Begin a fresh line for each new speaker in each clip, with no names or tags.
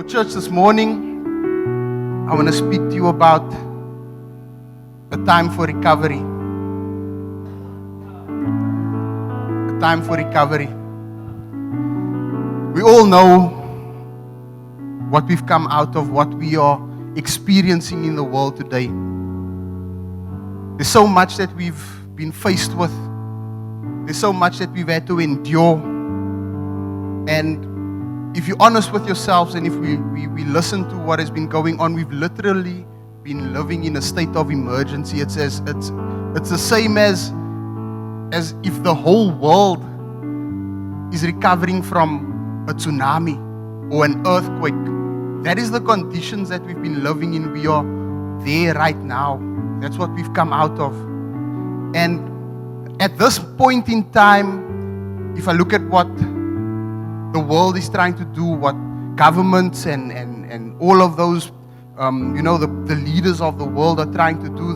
church, this morning, I want to speak to you about a time for recovery. A time for recovery. We all know what we've come out of, what we are experiencing in the world today. There's so much that we've been faced with. There's so much that we've had to endure. And if you're honest with yourselves and if we listen to what has been going on, we've literally been living in a state of emergency. It's the same as if the whole world is recovering from a tsunami or an earthquake. That is the conditions that we've been living in. We are there right now. That's what we've come out of. And at this point in time, if I look at what the world is trying to do, what governments and all of those, the leaders of the world are trying to do,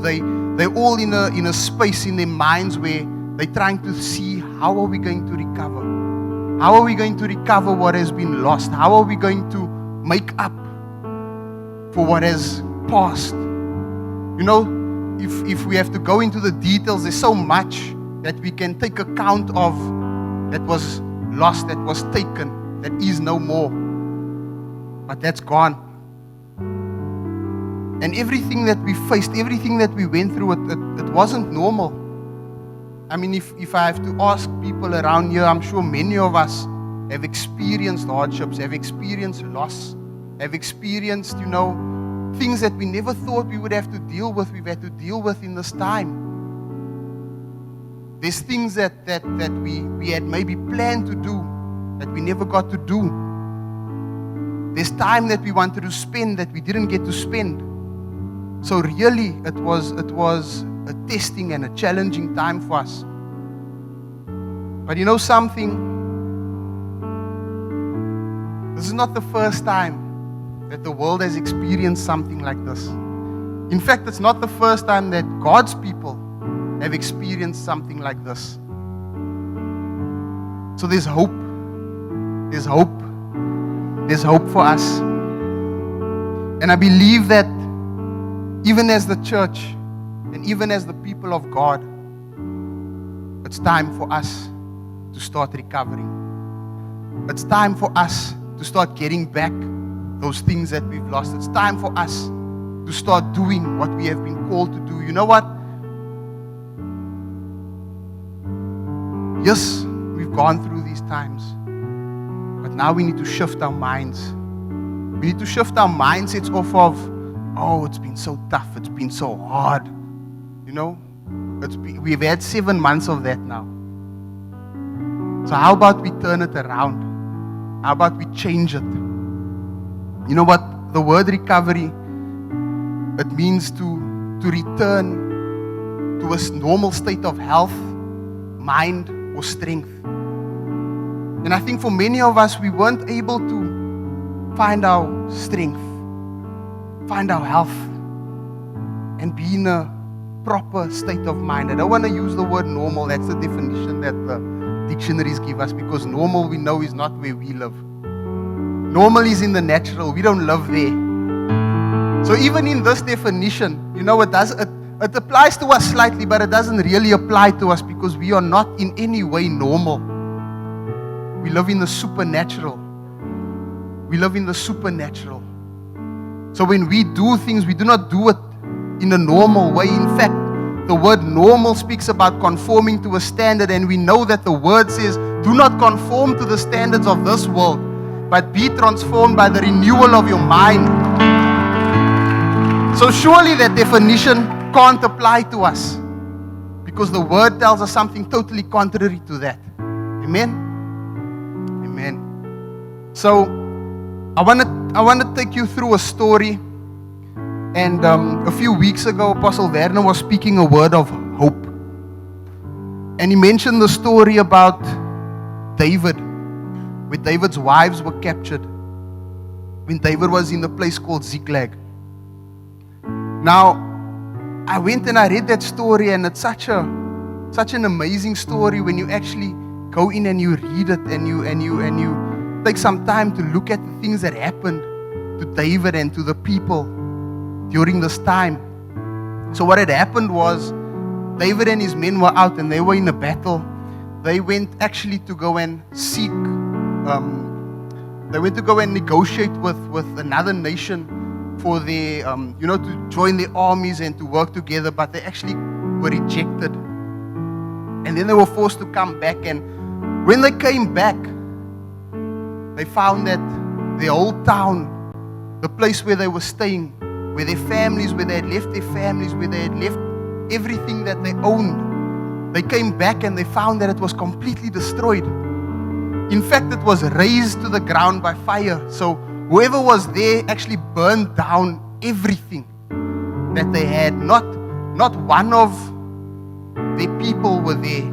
they're all in a space in their minds where they're trying to see how are we going to recover? How are we going to recover what has been lost? How are we going to make up for what has passed? If we have to go into the details, there's so much that we can take account of that was lost, that was taken, that is no more. But that's gone. And everything that we faced, everything that we went through, it wasn't normal. I mean, if I have to ask people around here, I'm sure many of us have experienced hardships, have experienced loss, have experienced, things that we never thought we would have to deal with, we've had to deal with in this time. There's things that we had maybe planned to do that we never got to do. There's time that we wanted to spend that we didn't get to spend. So really, it was a testing and a challenging time for us. But you know something? This is not the first time that the world has experienced something like this. In fact, it's not the first time that God's people have experienced something like this. So there's hope. There's hope. There's hope for us. And I believe that even as the church and even as the people of God, it's time for us to start recovering. It's time for us to start getting back those things that we've lost. It's time for us to start doing what we have been called to do. You know what? Yes, we've gone through these times, but now we need to shift our minds. We need to shift our mindsets off of, it's been so tough, it's been so hard. We've had 7 months of that now. So how about we turn it around? How about we change it? You know what? The word recovery, it means to return to a normal state of health, mind, or strength. And I think for many of us, we weren't able to find our strength, find our health, and be in a proper state of mind. I don't want to use the word normal. That's the definition that the dictionaries give us, because normal we know is not where we live. Normal is in the natural. We don't live there. So even in this definition, it applies to us slightly, but it doesn't really apply to us because we are not in any way normal. We live in the supernatural. We live in the supernatural. So when we do things, we do not do it in a normal way. In fact, the word normal speaks about conforming to a standard, and we know that the word says, do not conform to the standards of this world, but be transformed by the renewal of your mind. So surely that definition can't apply to us, because the word tells us something totally contrary to that. Amen? Amen. So I want to take you through a story. And a few weeks ago, Apostle Werner was speaking a word of hope. And he mentioned the story about David, where David's wives were captured when David was in a place called Ziklag. Now, I went and I read that story, and it's such an amazing story when you actually go in and you read it and you take some time to look at the things that happened. to David and to the people during this time. So what had happened was David and his men were out and they were in a battle. They went actually to go and seek, they went to go and negotiate with another nation for their, to join their armies and to work together, but they actually were rejected. And then they were forced to come back, and when they came back, they found that the whole town, the place where they were staying, where their families, where they had left their families, where they had left everything that they owned, they came back and they found that it was completely destroyed. In fact, it was razed to the ground by fire. So whoever was there actually burned down everything that they had. Not one of their people were there.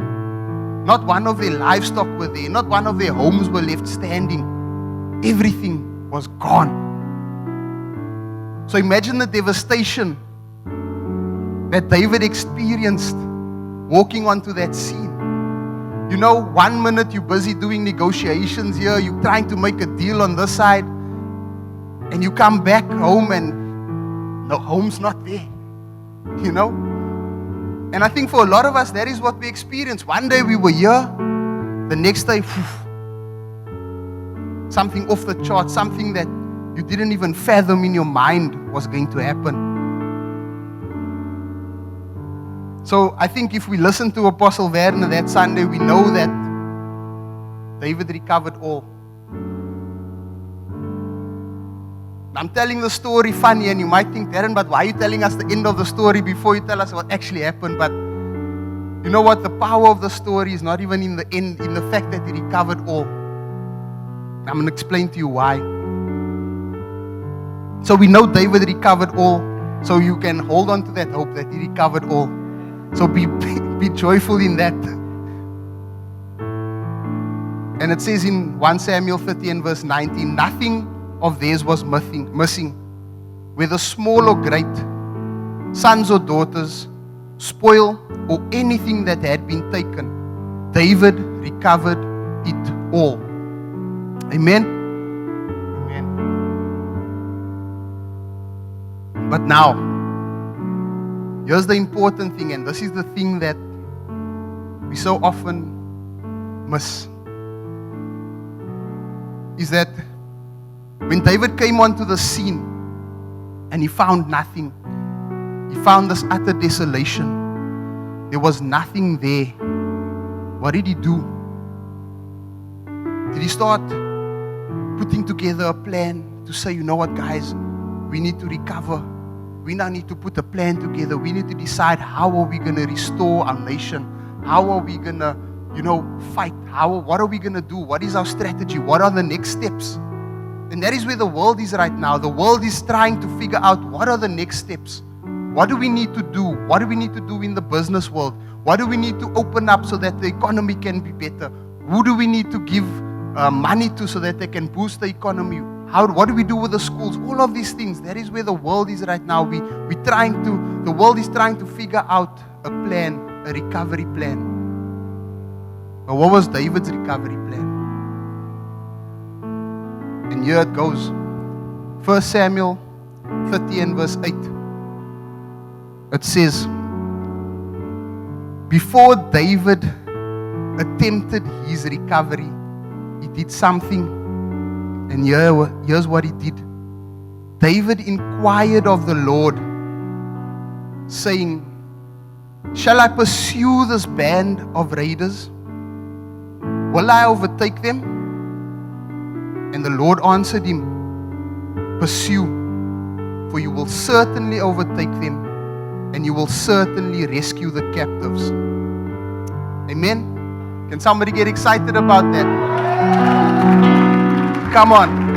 Not one of their livestock were there. Not one of their homes were left standing. Everything was gone. So imagine the devastation that David experienced walking onto that scene. You know, 1 minute you're busy doing negotiations here, you're trying to make a deal on this side, and you come back home and no, home's not there. You know? And I think for a lot of us, that is what we experience. One day we were here, the next day, something off the chart, something that you didn't even fathom in your mind was going to happen. So I think if we listen to Apostle Werner that Sunday, we know that David recovered all. I'm telling the story funny, and you might think, Darren, but why are you telling us the end of the story before you tell us what actually happened? But you know what? The power of the story is not even in the end, in the fact that he recovered all. I'm going to explain to you why. So we know David recovered all, so you can hold on to that hope that he recovered all. So be joyful in that. And it says in 1 Samuel 30 and verse 19, nothing of theirs was missing, whether small or great, sons or daughters, spoil or anything that had been taken. David recovered it all. Amen? Amen. But now, here's the important thing, and this is the thing that we so often miss, is that when David came onto the scene and he found nothing, he found this utter desolation. There was nothing there. What did he do? Did he start putting together a plan to say, you know what, guys, we need to recover. We now need to put a plan together. We need to decide how are we going to restore our nation? How are we going to, fight? What are we going to do? What is our strategy? What are the next steps? And that is where the world is right now. The world is trying to figure out what are the next steps. What do we need to do? What do we need to do in the business world? What do we need to open up so that the economy can be better? Who do we need to give money to so that they can boost the economy? What do we do with the schools? All of these things. That is where the world is right now. The world is trying to figure out a plan, a recovery plan. But what was David's recovery plan? And here it goes. 1 Samuel 30 and verse 8. It says, before David attempted his recovery, he did something. And here's what he did. David inquired of the Lord, saying, shall I pursue this band of raiders? Will I overtake them? And the Lord answered him, pursue, for you will certainly overtake them, and you will certainly rescue the captives. Amen? Can somebody get excited about that? Come on.